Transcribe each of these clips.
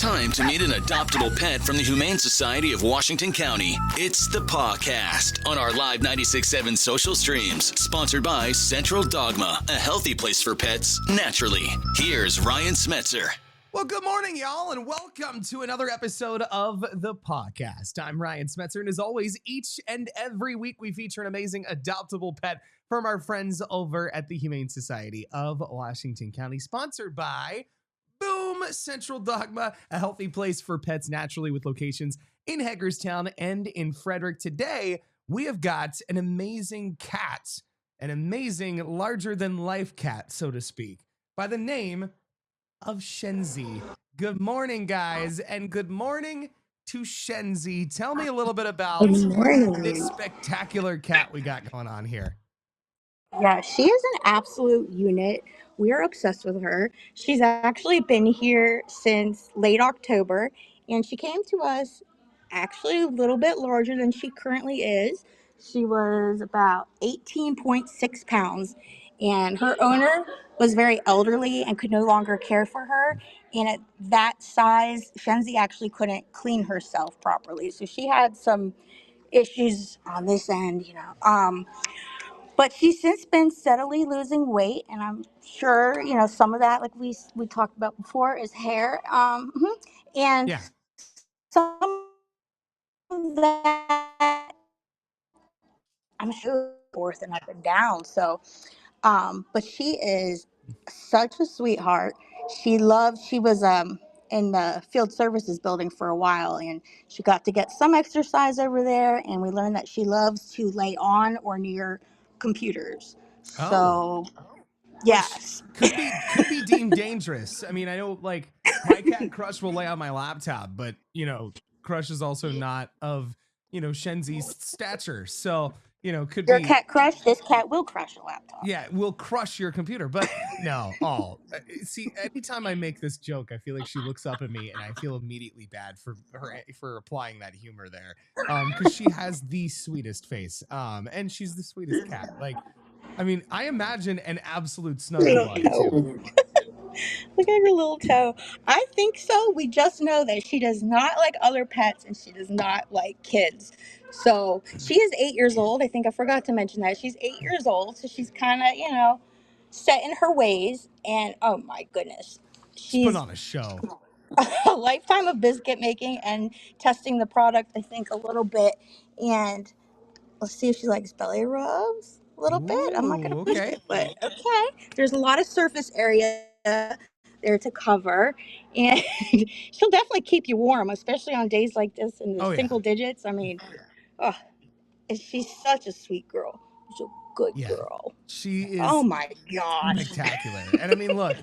time to meet an adoptable pet from the Humane Society of Washington County. It's the Pawcast on our live 96.7 social streams, sponsored by Central Dogma, a healthy place for pets naturally. Here's Ryan Smetzer. Well, good morning, y'all, and welcome to another episode of the Pawcast. I'm Ryan Smetzer, and as always, each and every week we feature an amazing adoptable pet from our friends over at the Humane Society of Washington County, sponsored by Central Dogma, a healthy place for pets naturally with locations in Hagerstown and in Frederick. Today, we have got an amazing cat, an amazing larger-than-life cat, so to speak, by the name of Schenze. Good morning, guys, and good morning to Schenze. Tell me a little bit about this spectacular cat we got going on here. Yeah, she is an absolute unit. We are obsessed with her. She's actually been here since late October, and she came to us actually a little bit larger than she currently is. She was about 18.6 pounds, and her owner was very elderly and could no longer care for her. And at that size, Schenze actually couldn't clean herself properly. So she had some issues on this end, but she's since been steadily losing weight, and I'm sure, some of that, like we talked about before, is hair. And Yeah. some of that, I'm sure, forth and up and down. So, but she is such a sweetheart. She was in the field services building for a while, and she got to get some exercise over there, and we learned that she loves to lay on or near computers. So, yes. Could be deemed dangerous. I mean, I know, like, my cat Crush will lay on my laptop, but, Crush is also not of, Shenze's stature. So, could Your be... cat Crush, this cat will crush a laptop. Yeah, will crush your computer. But no, see, anytime I make this joke, I feel like she looks up at me and I feel immediately bad for applying that humor there. Because she has the sweetest face. And she's the sweetest cat. Like, I mean, I imagine an absolute snuggle bug too. Look at her little toe. I think so. We just know that she does not like other pets and she does not like kids. So she is 8 years old. I think I forgot to mention that. She's 8 years old. So she's kind of, set in her ways. And oh my goodness. She's putting on a show. A lifetime of biscuit making and testing the product, I think, a little bit. And let's see if she likes belly rubs a little bit. I'm not going to push it, but okay. There's a lot of surface area there to cover, and she'll definitely keep you warm, especially on days like this in the single digits. I mean, and she's such a sweet girl. She's a good girl. She is. Oh my gosh, spectacular. And I mean, look,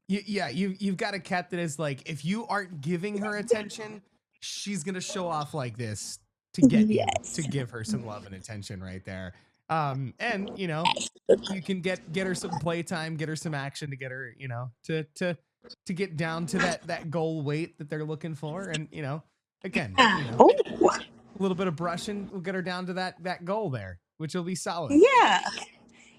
you've got a cat that is like, if you aren't giving her attention, she's gonna show off like this to get you to give her some love and attention right there. And you can get her some playtime, get her some action to get her, to get down to that goal weight that they're looking for. And again, a little bit of brushing will get her down to that goal there, which will be solid.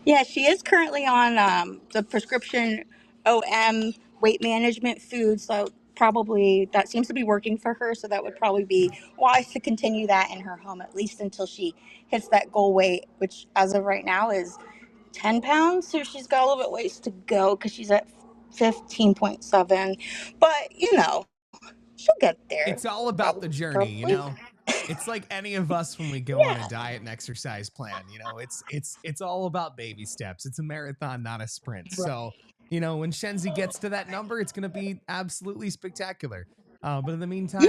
Yeah, she is currently on the prescription OM weight management food, so probably that seems to be working for her. So that would probably be wise to continue that in her home, at least until she hits that goal weight, which as of right now is 10 pounds. So she's got a little bit ways to go because she's at 15.7. But, she'll get there. It's all about the journey, It's like any of us when we go on a diet and exercise plan, it's all about baby steps. It's a marathon, not a sprint. Right. So, when Schenze gets to that number, it's going to be absolutely spectacular. But in the meantime,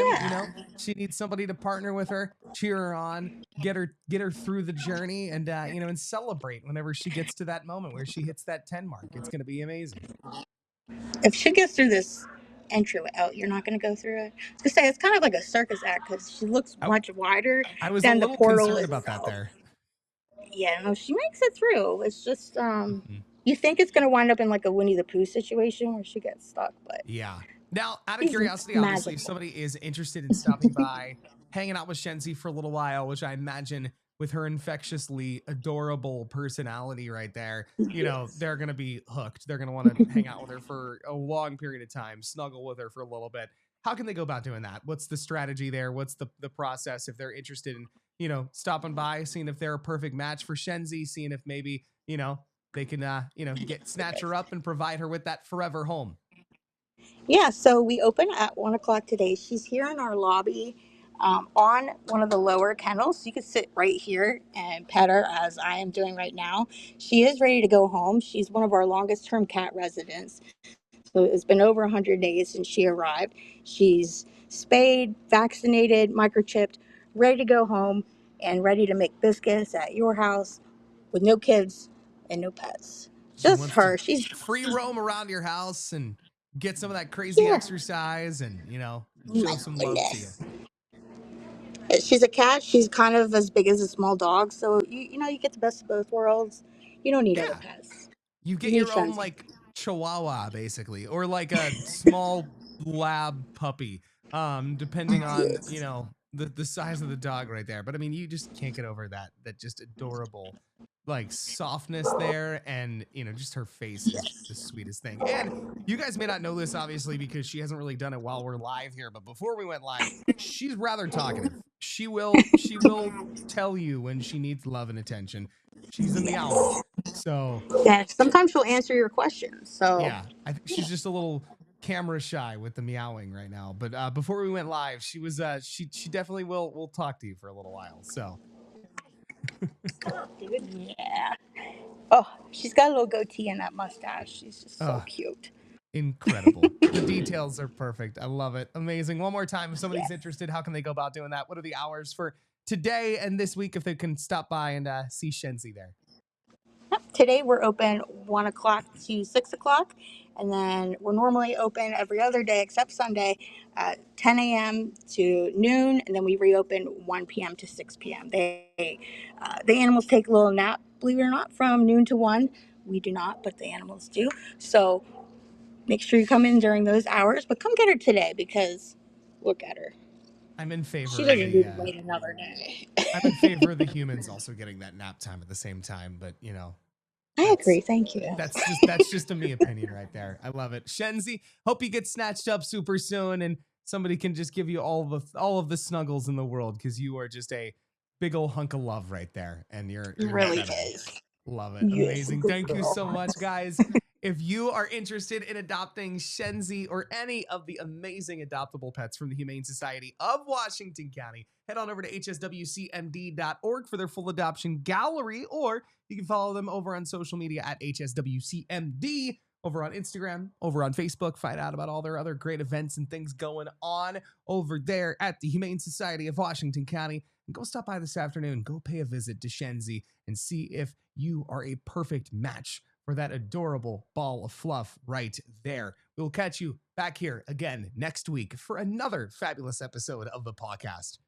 she needs somebody to partner with her, cheer her on, get her through the journey, and and celebrate whenever she gets to that moment where she hits that 10 mark. It's going to be amazing. If she gets through this entryway out, you're not going to go through it. I was going to say, it's kind of like a circus act because she looks much wider than the portal. I was a little concerned about that there. Yeah, no, she makes it through. It's just, you think it's going to wind up in like a Winnie the Pooh situation where she gets stuck, but... Yeah. Now, out of curiosity, obviously, if somebody is interested in stopping by, hanging out with Schenze for a little while, which I imagine with her infectiously adorable personality right there, they're going to be hooked. They're going to want to hang out with her for a long period of time, snuggle with her for a little bit. how can they go about doing that? What's the strategy there? What's the process if they're interested in, stopping by, seeing if they're a perfect match for Schenze, seeing if maybe, they can, snatch her up and provide her with that forever home. Yeah, so we open at 1 o'clock today. She's here in our lobby on one of the lower kennels. So you can sit right here and pet her as I am doing right now. She is ready to go home. She's one of our longest term cat residents. So it's been over 100 days since she arrived. She's spayed, vaccinated, microchipped, ready to go home, and ready to make biscuits at your house with no kids and no pets. She Just wants to her. She's, free roam around your house and get some of that crazy yeah. exercise and, Oh show my some love to you. goodness. She's a cat. She's kind of as big as a small dog. So, you get the best of both worlds. You don't need other Yeah. pets. You You get need your own Schenze. like chihuahua basically, or like a small lab puppy, depending on, Yes. the size of the dog right there. But I mean, you just can't get over that just adorable like softness there, and just her face is the sweetest thing. And you guys may not know this obviously because she hasn't really done it while we're live here, but before we went live, she's rather talkative. She will tell you when she needs love and attention. She's a meower. Yes. So Yeah. Sometimes she'll answer your questions. So, yeah, I think she's just a little camera shy with the meowing right now. But before we went live, she was she definitely will talk to you for a little while. So dude, yeah. Oh, she's got a little goatee and that mustache. She's just so uh, cute. incredible. The details are perfect. I love it. Amazing. One more time, if somebody's Yes. interested, how can they go about doing that? What are the hours for today and this week if they can stop by and see Schenze there? Today we're open 1 o'clock to 6 o'clock, and then we're normally open every other day except Sunday at 10 a.m. to noon, and then we reopen 1 p.m. to 6 p.m. The animals take a little nap, believe it or not, from noon to 1. We do not, but the animals do. So make sure you come in during those hours, but come get her today because look at her. I'm in She favor of doesn't the need to wait another day. I'm in favor of the humans also getting that nap time at the same time, but I that's agree. Thank you. that's just a me opinion right there. I love it. Schenze, hope you get snatched up super soon and somebody can just give you all of the snuggles in the world because you are just a big old hunk of love right there, and It you're really incredible. is. Love it. Yes, Amazing. good Thank you girl. so much, guys. If you are interested in adopting Schenze or any of the amazing adoptable pets from the Humane Society of Washington County, head on over to hswcmd.org for their full adoption gallery, or you can follow them over on social media at hswcmd, over on Instagram, over on Facebook. Find out about all their other great events and things going on over there at the Humane Society of Washington County. And go stop by this afternoon. Go pay a visit to Schenze and see if you are a perfect match for that adorable ball of fluff right there. We'll catch you back here again next week for another fabulous episode of the podcast.